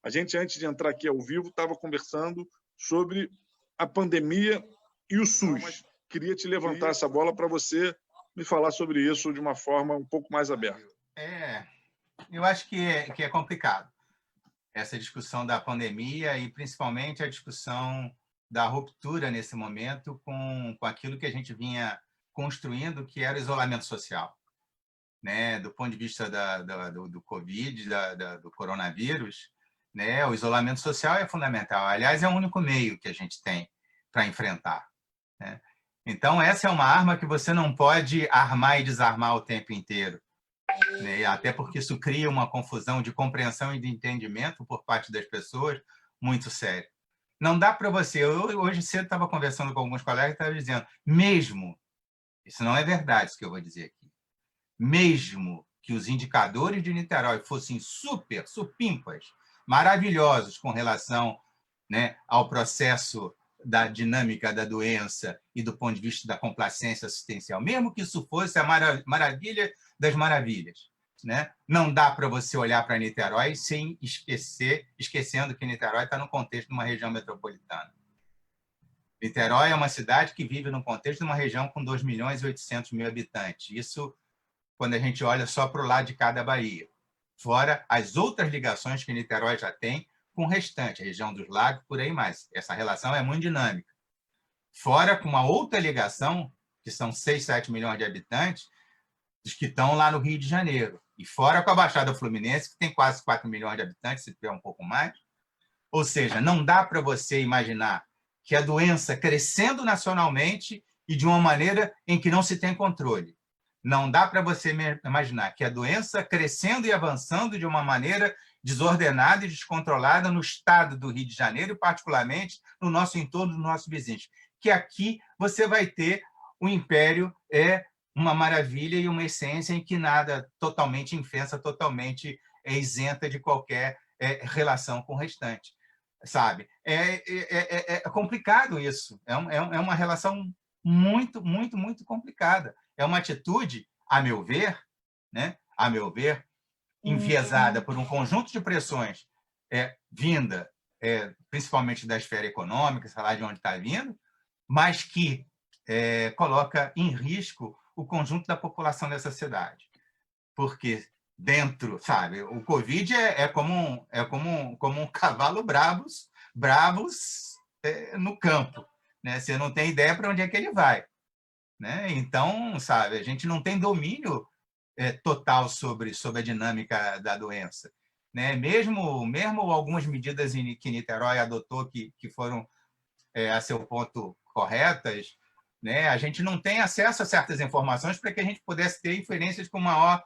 A gente, antes de entrar aqui ao vivo, estava conversando sobre a pandemia e o SUS. Queria te levantar essa bola para você me falar sobre isso de uma forma um pouco mais aberta. Eu acho que é complicado essa discussão da pandemia e, principalmente, a discussão da ruptura nesse momento com aquilo que a gente vinha construindo, que era o isolamento social. Né? Do ponto de vista do Covid, do coronavírus, né? O isolamento social é fundamental. Aliás, é o único meio que a gente tem para enfrentar. Né? Então, essa é uma arma que você não pode armar e desarmar o tempo inteiro. Né? Até porque isso cria uma confusão de compreensão e de entendimento por parte das pessoas muito séria. Não dá para você... Hoje cedo estava conversando com alguns colegas e estavam dizendo, mesmo, isso não é verdade, isso que eu vou dizer aqui, mesmo que os indicadores de Niterói fossem supimpas, maravilhosos com relação, né, ao processo da dinâmica da doença e do ponto de vista da complacência assistencial, mesmo que isso fosse a maravilha das maravilhas, né? Não dá para você olhar para Niterói sem esquecendo que Niterói está no contexto de uma região metropolitana. Niterói é uma cidade que vive no contexto de uma região com 2.800.000 habitantes. Isso quando a gente olha só para o lado de cada Bahia. Fora as outras ligações que Niterói já tem com o restante, a região dos lagos, por aí mais. Essa relação é muito dinâmica. Fora com uma outra ligação, que são 6, 7 milhões de habitantes, dos que estão lá no Rio de Janeiro. E fora com a Baixada Fluminense, que tem quase 4 milhões de habitantes, se tiver um pouco mais. Ou seja, não dá para você imaginar que a doença crescendo nacionalmente e de uma maneira em que não se tem controle. Não dá para você imaginar que a doença crescendo e avançando de uma maneira desordenada e descontrolada no estado do Rio de Janeiro, e particularmente no nosso entorno, dos nossos vizinhos. Que aqui você vai ter o império uma maravilha e uma essência em que nada totalmente infensa, totalmente isenta de qualquer relação com o restante. Sabe? É complicado isso. É uma relação muito, muito, muito complicada. É uma atitude, a meu ver, enviesada por um conjunto de pressões vinda, principalmente da esfera econômica, sei lá de onde está vindo, mas que coloca em risco o conjunto da população dessa cidade. Porque dentro, sabe, o Covid é como um cavalo bravos no campo. Né? Você não tem ideia para onde é que ele vai. Né? Então, sabe, a gente não tem domínio total sobre a dinâmica da doença. Né? Mesmo algumas medidas que Niterói adotou que foram, a seu ponto, corretas, né? A gente não tem acesso a certas informações para que a gente pudesse ter inferências com maior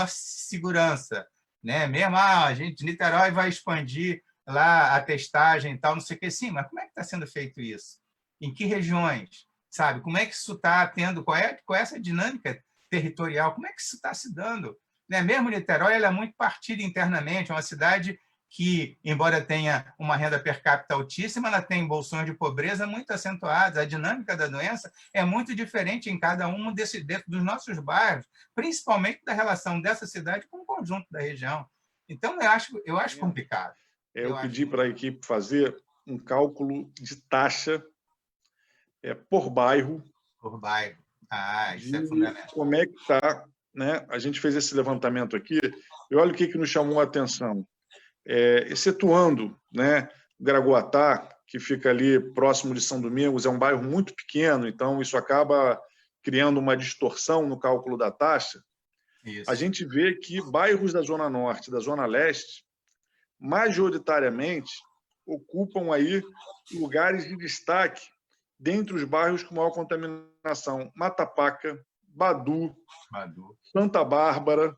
segurança. Né? Mesmo, Niterói vai expandir lá a testagem e tal, não sei o que, sim, mas como é que está sendo feito isso? Em que regiões? Sabe? Como é que isso está tendo? Qual é essa dinâmica territorial? Como é que isso está se dando? Né? Mesmo Niterói, ela é muito partida internamente, é uma cidade que, embora tenha uma renda per capita altíssima, ela tem bolsões de pobreza muito acentuados. A dinâmica da doença é muito diferente em cada um dentro dos nossos bairros, principalmente da relação dessa cidade com o conjunto da região. Então, eu acho complicado. Eu pedi para a equipe fazer um cálculo de taxa por bairro. Por bairro. Isso é fundamental. Como é que está, né? A gente fez esse levantamento aqui, e olha o que nos chamou a atenção. Excetuando, né, Gragoatá, que fica ali próximo de São Domingos, é um bairro muito pequeno, então isso acaba criando uma distorção no cálculo da taxa. Isso. A gente vê que bairros da Zona Norte e da Zona Leste, majoritariamente, ocupam aí lugares de destaque dentre os bairros com maior contaminação. Matapaca, Badu, Santa Bárbara,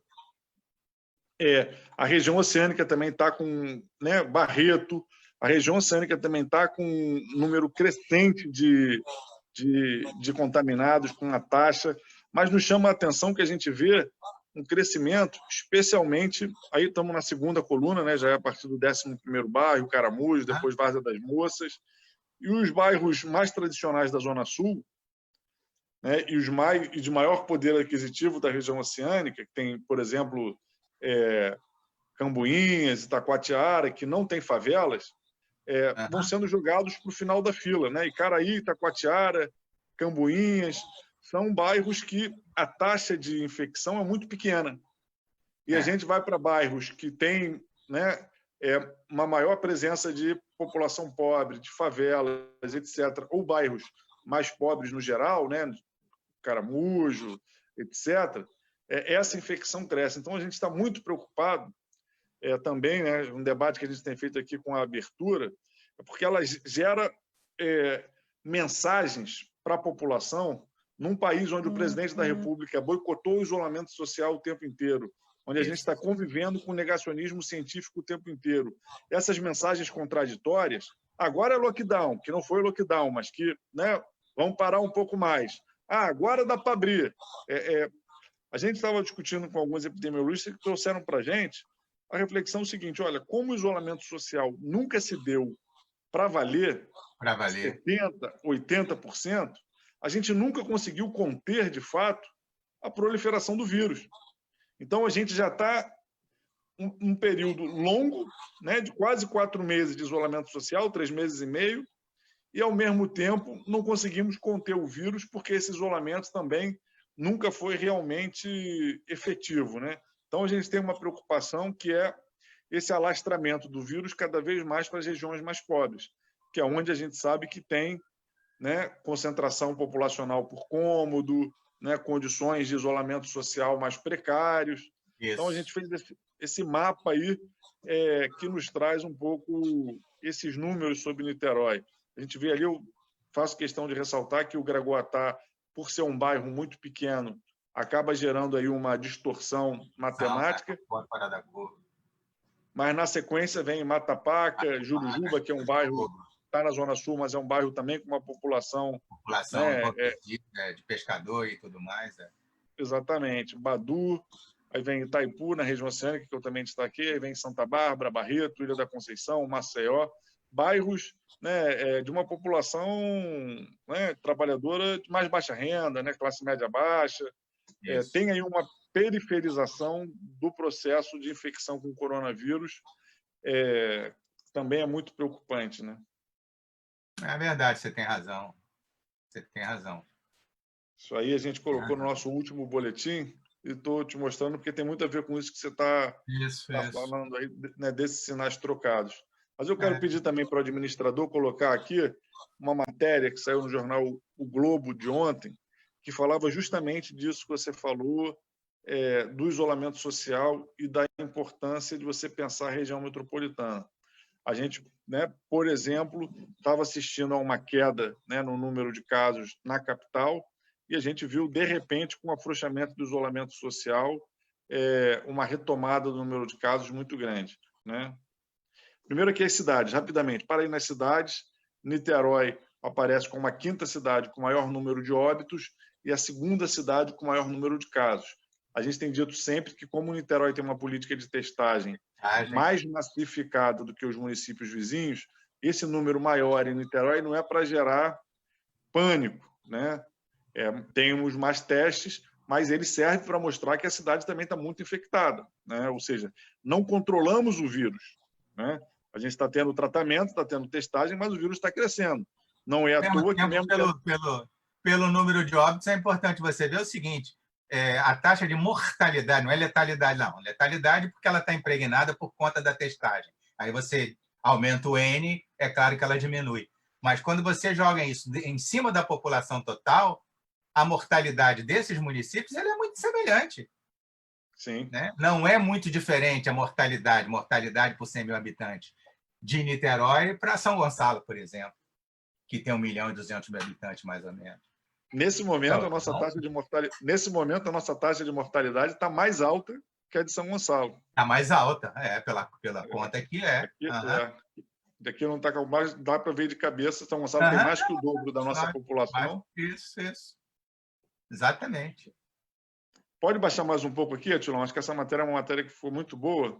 a região oceânica também está com, né, Barreto, a região oceânica também está com um número crescente de contaminados, com a taxa, mas nos chama a atenção que a gente vê um crescimento, especialmente, aí estamos na segunda coluna, né, já é a partir do 11º bairro, Caramujo, depois Várzea das Moças, e os bairros mais tradicionais da Zona Sul, né, e de maior poder aquisitivo da região oceânica, que tem, por exemplo, Cambuinhas, Itacoatiara, que não tem favelas, vão sendo jogados para o final da fila, né? Icaraí, Itacoatiara, Cambuinhas, são bairros que a taxa de infecção é muito pequena. E a gente vai para bairros que têm, né, uma maior presença de população pobre, de favelas, etc., ou bairros mais pobres no geral, né, Caramujo, etc., essa infecção cresce. Então, a gente está muito preocupado também, né, um debate que a gente tem feito aqui com a abertura, porque ela gera mensagens para a população num país onde o presidente da República boicotou o isolamento social o tempo inteiro, onde a gente está convivendo com o negacionismo científico o tempo inteiro. Essas mensagens contraditórias, agora é lockdown, que não foi lockdown, mas que, né, vamos parar um pouco mais. Agora dá para abrir. A gente estava discutindo com alguns epidemiologistas que trouxeram para a gente a reflexão seguinte: olha, como o isolamento social nunca se deu para valer, 70%, 80%, a gente nunca conseguiu conter, de fato, a proliferação do vírus. Então, a gente já está um período longo, né, de quase 4 meses de isolamento social, 3 meses e meio, e, ao mesmo tempo, não conseguimos conter o vírus, porque esse isolamento também nunca foi realmente efetivo, né? Então, a gente tem uma preocupação que é esse alastramento do vírus cada vez mais para as regiões mais pobres, que é onde a gente sabe que tem, né, concentração populacional por cômodo, né, condições de isolamento social mais precários. Isso. Então, a gente fez esse mapa aí que nos traz um pouco esses números sobre Niterói. A gente vê ali, eu faço questão de ressaltar que o Gragoatá, por ser um bairro muito pequeno, acaba gerando aí uma distorção matemática. Mas, na sequência, vem Matapaca, Jurujuba, que é um bairro está na Zona Sul, mas é um bairro também com uma população né, de pescador e tudo mais. Exatamente. Badu, aí vem Itaipu, na região oceânica, que eu também destaquei, aí vem Santa Bárbara, Barreto, Ilha da Conceição, Maceió, bairros, né, de uma população, né, trabalhadora de mais baixa renda, né, classe média baixa. Tem aí uma periferização do processo de infecção com coronavírus, também é muito preocupante, né? É verdade, você tem razão. Você tem razão. Isso aí a gente colocou no nosso último boletim e estou te mostrando porque tem muito a ver com isso que você está falando aí, né, desses sinais trocados. Mas eu quero pedir também para o administrador colocar aqui uma matéria que saiu no jornal O Globo de ontem, que falava justamente disso que você falou, do isolamento social e da importância de você pensar a região metropolitana. A gente, né, por exemplo, estava assistindo a uma queda, né, no número de casos na capital e a gente viu, de repente, com o afrouxamento do isolamento social, uma retomada do número de casos muito grande, né? Primeiro aqui as cidades, rapidamente. Para ir nas cidades, Niterói aparece como a 5ª cidade com maior número de óbitos e a 2ª cidade com maior número de casos. A gente tem dito sempre que, como Niterói tem uma política de testagem mais massificada do que os municípios vizinhos, esse número maior em Niterói não é para gerar pânico, né? Temos mais testes, mas ele serve para mostrar que a cidade também está muito infectada, né? Ou seja, não controlamos o vírus, né? A gente está tendo tratamento, está tendo testagem, mas o vírus está crescendo. Não é à toa que mesmo... Pelo número de óbitos, é importante você ver o seguinte: a taxa de mortalidade, não é letalidade, não. Letalidade porque ela está impregnada por conta da testagem. Aí você aumenta o N, é claro que ela diminui. Mas quando você joga isso em cima da população total, a mortalidade desses municípios ela é muito semelhante. Sim. Né? Não é muito diferente a mortalidade por 100 mil habitantes de Niterói para São Gonçalo, por exemplo, que tem 1.200.000 habitantes, mais ou menos. Nesse momento, a nossa taxa de mortalidade está mais alta que a de São Gonçalo. Está mais alta, pela conta que é. Daqui não está mais, dá para ver de cabeça, São Gonçalo tem mais que o dobro da nossa população. Isso. Exatamente. Pode baixar mais um pouco aqui, Atilão? Acho que essa matéria é uma matéria que foi muito boa.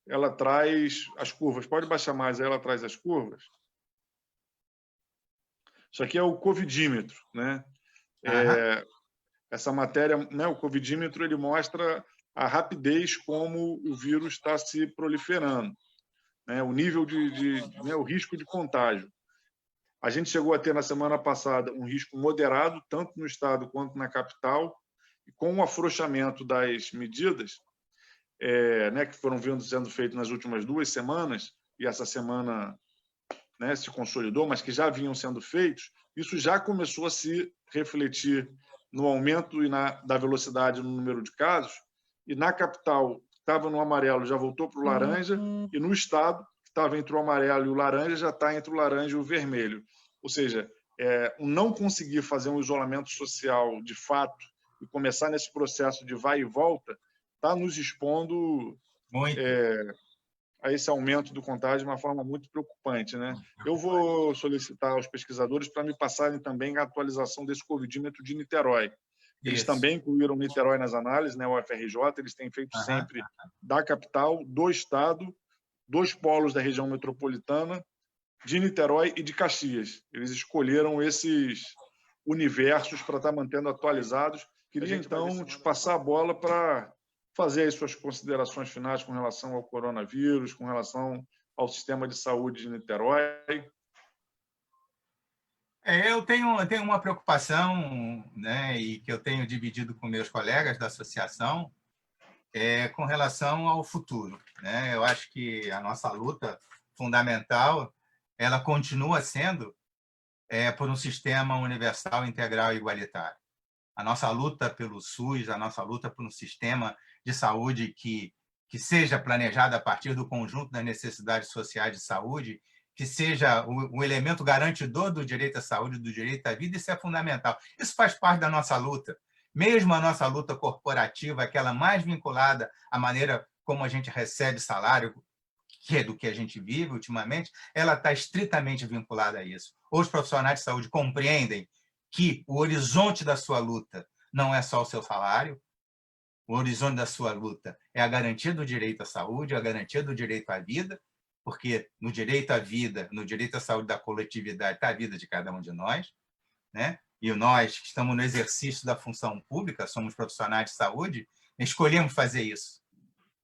Ela traz as curvas. Pode baixar mais, aí ela traz as curvas. Isso aqui é o covidímetro, né? Essa matéria, né, o Covidímetro, ele mostra a rapidez como o vírus está se proliferando, né, o nível né, o risco de contágio. A gente chegou a ter, na semana passada, um risco moderado, tanto no estado quanto na capital, e com o afrouxamento das medidas, né, que foram sendo feitas nas últimas 2 semanas, e essa semana, né, se consolidou, mas que já vinham sendo feitos, isso já começou a se refletir no aumento da velocidade no número de casos, e na capital, que estava no amarelo, já voltou para o laranja, e no estado, que estava entre o amarelo e o laranja, já está entre o laranja e o vermelho. Ou seja, o não conseguir fazer um isolamento social de fato e começar nesse processo de vai e volta, está nos expondo a esse aumento do contágio de uma forma muito preocupante, né? Eu vou solicitar aos pesquisadores para me passarem também a atualização desse Covidímetro de Niterói. Eles também incluíram Niterói nas análises, né? O UFRJ, eles têm feito sempre da capital, do estado, 2 polos da região metropolitana, de Niterói e de Caxias. Eles escolheram esses universos para estar mantendo atualizados. Queria, então, te passar a bola para fazer as suas considerações finais com relação ao coronavírus, com relação ao sistema de saúde de Niterói. Eu tenho uma preocupação, né, e que eu tenho dividido com meus colegas da associação, com relação ao futuro, né? Eu acho que a nossa luta fundamental ela continua sendo por um sistema universal, integral e igualitário. A nossa luta pelo SUS, a nossa luta por um sistema de saúde que seja planejado a partir do conjunto das necessidades sociais de saúde, que seja o elemento garantidor do direito à saúde, do direito à vida, isso é fundamental. Isso faz parte da nossa luta. Mesmo a nossa luta corporativa, aquela mais vinculada à maneira como a gente recebe salário, que é do que a gente vive ultimamente, ela está estritamente vinculada a isso. Os profissionais de saúde compreendem que o horizonte da sua luta não é só o seu salário, o horizonte da sua luta é a garantia do direito à saúde, a garantia do direito à vida, porque no direito à vida, no direito à saúde da coletividade está a vida de cada um de nós, né? E nós que estamos no exercício da função pública, somos profissionais de saúde, escolhemos fazer isso,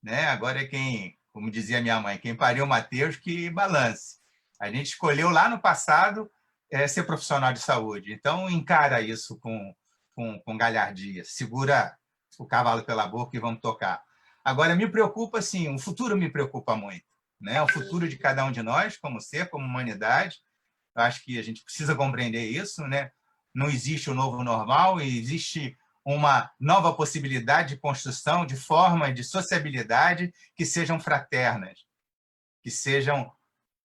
né? Agora é quem, como dizia minha mãe, quem pariu Mateus que balance. A gente escolheu lá no passado ser profissional de saúde. Então, encara isso com galhardia. Segura o cavalo pela boca e vamos tocar. Agora, me preocupa, sim, o futuro me preocupa muito, né? O futuro de cada um de nós, como ser, como humanidade. Eu acho que a gente precisa compreender isso, né? Não existe o novo normal, existe uma nova possibilidade de construção de formas de sociabilidade que sejam fraternas, que sejam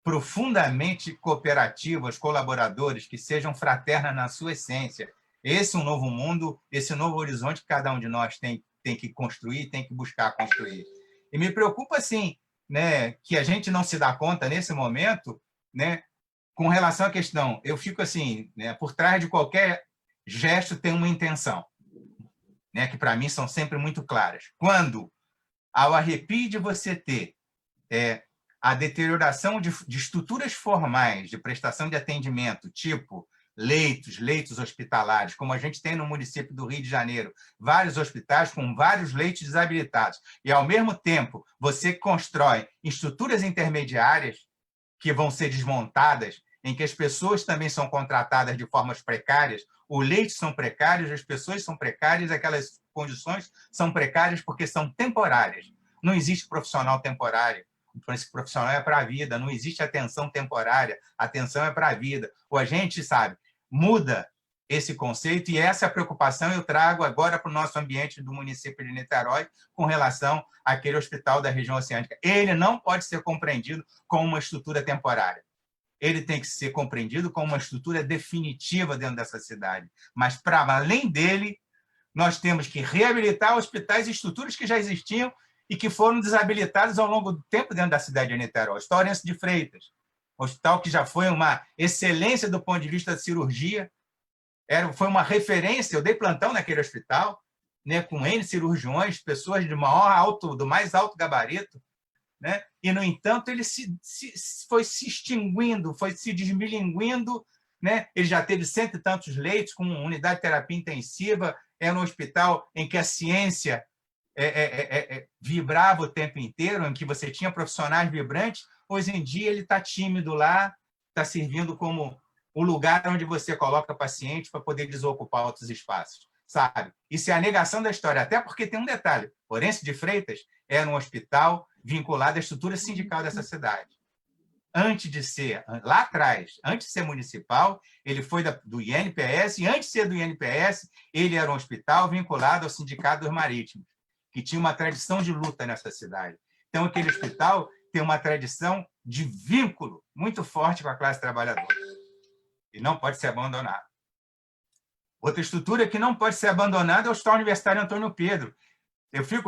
profundamente cooperativas, colaboradores, que sejam fraternas na sua essência. Esse é um novo mundo, esse novo horizonte que cada um de nós tem que construir, tem que buscar construir. E me preocupa, assim, né, que a gente não se dá conta, nesse momento, né, com relação à questão, eu fico assim, né, por trás de qualquer gesto tem uma intenção, né, que para mim são sempre muito claras. Quando, ao arrepio de você ter a deterioração de estruturas formais de prestação de atendimento, tipo leitos hospitalares, como a gente tem no município do Rio de Janeiro, vários hospitais com vários leitos desabilitados, e, ao mesmo tempo, você constrói estruturas intermediárias que vão ser desmontadas, em que as pessoas também são contratadas de formas precárias, os leitos são precários, as pessoas são precárias, aquelas condições são precárias porque são temporárias. Não existe profissional temporário. Esse profissional é para a vida, não existe atenção temporária, a atenção é para a vida. Ou a gente, sabe, muda esse conceito, e essa preocupação eu trago agora para o nosso ambiente do município de Niterói com relação àquele hospital da região oceânica. Ele não pode ser compreendido como uma estrutura temporária. Ele tem que ser compreendido como uma estrutura definitiva dentro dessa cidade. Mas, para além dele, nós temos que reabilitar hospitais e estruturas que já existiam e que foram desabilitados ao longo do tempo dentro da cidade de Niterói. Hospital Orense de Freitas, hospital que já foi uma excelência do ponto de vista da cirurgia, foi uma referência, eu dei plantão naquele hospital, né, com N cirurgiões, pessoas do mais alto gabarito, né? E, no entanto, ele foi se extinguindo, foi se desmilinguindo né? Ele já teve 100 e tantos leitos, com unidade de terapia intensiva, era um hospital em que a ciência vibrava o tempo inteiro, em que você tinha profissionais vibrantes. Hoje em dia ele está tímido lá, está servindo como o lugar onde você coloca pacientes para poder desocupar outros espaços, sabe? Isso é a negação da história, até porque tem um detalhe: Orense de Freitas era um hospital vinculado à estrutura sindical dessa cidade. Antes de ser, lá atrás, antes de ser municipal, ele foi do INPS, e antes de ser do INPS, ele era um hospital vinculado ao Sindicato dos Marítimos, que tinha uma tradição de luta nessa cidade. Então, aquele hospital tem uma tradição de vínculo muito forte com a classe trabalhadora e não pode ser abandonado. Outra estrutura que não pode ser abandonada é o Hospital Universitário Antônio Pedro.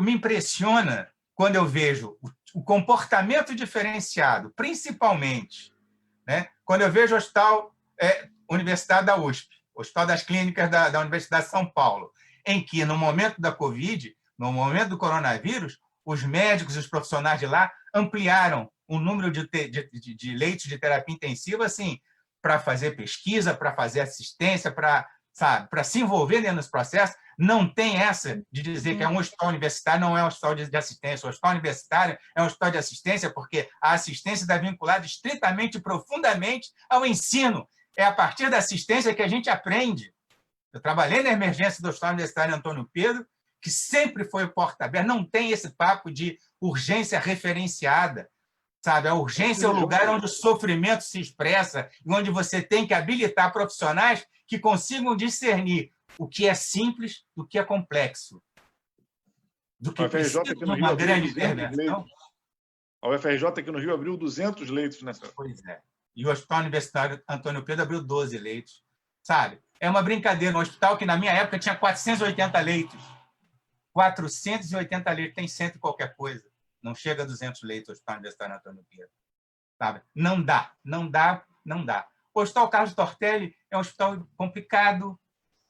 Me impressiona quando eu vejo o comportamento diferenciado, principalmente, né? Quando eu vejo o Hospital Universitário da USP, o Hospital das Clínicas da Universidade de São Paulo, em que, no momento da Covid, no momento do coronavírus, os médicos e os profissionais de lá ampliaram o número de leitos de terapia intensiva, assim, para fazer pesquisa, para fazer assistência, para se envolver dentro desse processo. Não tem essa de dizer que é um hospital universitário, não é um hospital de assistência. O hospital universitário é um hospital de assistência porque a assistência está vinculada estritamente e profundamente ao ensino. É a partir da assistência que a gente aprende. Eu trabalhei na emergência do Hospital Universitário Antônio Pedro, que sempre foi porta aberta. Não tem esse papo de urgência referenciada, sabe? A urgência é o lugar onde o sofrimento se expressa e onde você tem que habilitar profissionais que consigam discernir o que é simples do que é complexo, do que precisa de uma grande intervenção. A UFRJ aqui no Rio abriu 200 leitos nessa. Pois é. E o Hospital Universitário Antônio Pedro abriu 12 leitos, sabe? É uma brincadeira. Um hospital que, na minha época, tinha 480 leitos. 480 leitos, tem 100 e qualquer coisa. Não chega a 200 leitos o Hospital Universitário Antônio Pedro. Sabe? Não dá, não dá, não dá. O Hospital Carlos Tortelli é um hospital complicado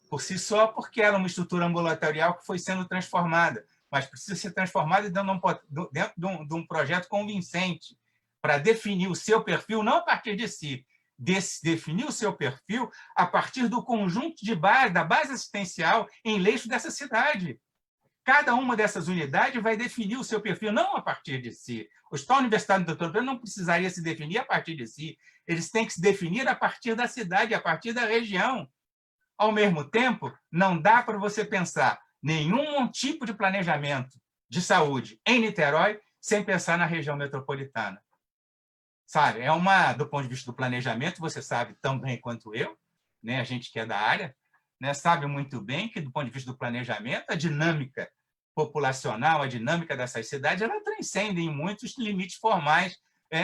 por si só, porque era uma estrutura ambulatorial que foi sendo transformada, mas precisa ser transformada dentro de um projeto convincente para definir o seu perfil, não a partir de si, definir o seu perfil a partir do conjunto de base, da base assistencial em eixo dessa cidade. Cada uma dessas unidades vai definir o seu perfil, não a partir de si. O Hospital Universitário do Dr. Pedro não precisaria se definir a partir de si. Eles têm que se definir a partir da cidade, a partir da região. Ao mesmo tempo, não dá para você pensar nenhum tipo de planejamento de saúde em Niterói sem pensar na região metropolitana. Sabe? Do ponto de vista do planejamento, você sabe tão bem quanto eu, né? A gente que é da área, né? Sabe muito bem que, do ponto de vista do planejamento, a dinâmica populacional, a dinâmica dessas cidades, ela transcende em muitos limites formais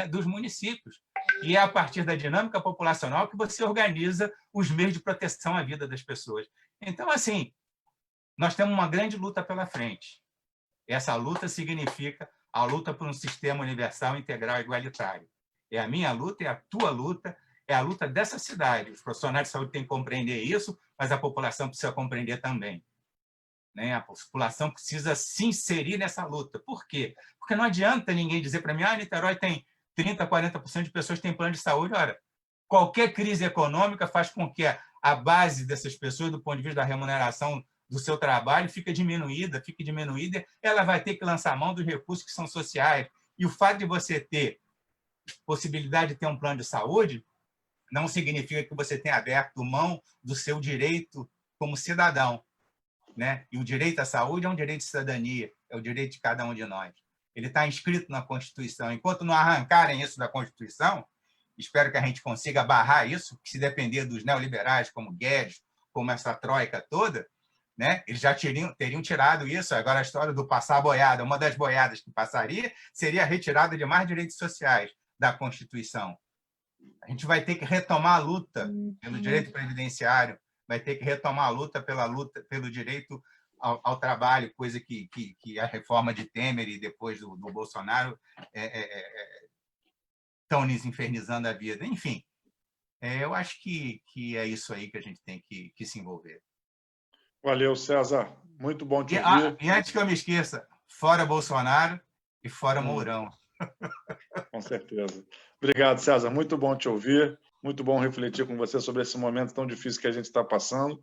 dos municípios. E é a partir da dinâmica populacional que você organiza os meios de proteção à vida das pessoas. Então, assim, nós temos uma grande luta pela frente. Essa luta significa a luta por um sistema universal, integral e igualitário. É a minha luta, é a tua luta, é a luta dessa cidade. Os profissionais de saúde têm que compreender isso, mas a população precisa compreender também. Né? A população precisa se inserir nessa luta. Por quê? Porque não adianta ninguém dizer para mim, Niterói tem 30%, 40% de pessoas que têm plano de saúde. Ora, qualquer crise econômica faz com que a base dessas pessoas, do ponto de vista da remuneração do seu trabalho, fique diminuída, ela vai ter que lançar mão dos recursos que são sociais. E o fato de você ter possibilidade de ter um plano de saúde não significa que você tenha aberto mão do seu direito como cidadão. Né? E o direito à saúde é um direito de cidadania, é o direito de cada um de nós. Ele está inscrito na Constituição. Enquanto não arrancarem isso da Constituição, espero que a gente consiga barrar isso, que se depender dos neoliberais, como Guedes, como essa troika toda, né? Eles já teriam tirado isso. Agora, a história do passar a boiada, uma das boiadas que passaria seria a retirada de mais direitos sociais da Constituição. A gente vai ter que retomar a luta pelo direito previdenciário, vai ter que retomar a luta pelo direito ao trabalho, coisa que a reforma de Temer e depois do Bolsonaro estão nos infernizando a vida. Enfim, eu acho que é isso aí que a gente tem que se envolver. Valeu, César. Muito bom te ouvir. E antes que eu me esqueça, fora Bolsonaro e fora Mourão. Com certeza. Obrigado, César. Muito bom te ouvir. Muito bom refletir com você sobre esse momento tão difícil que a gente está passando.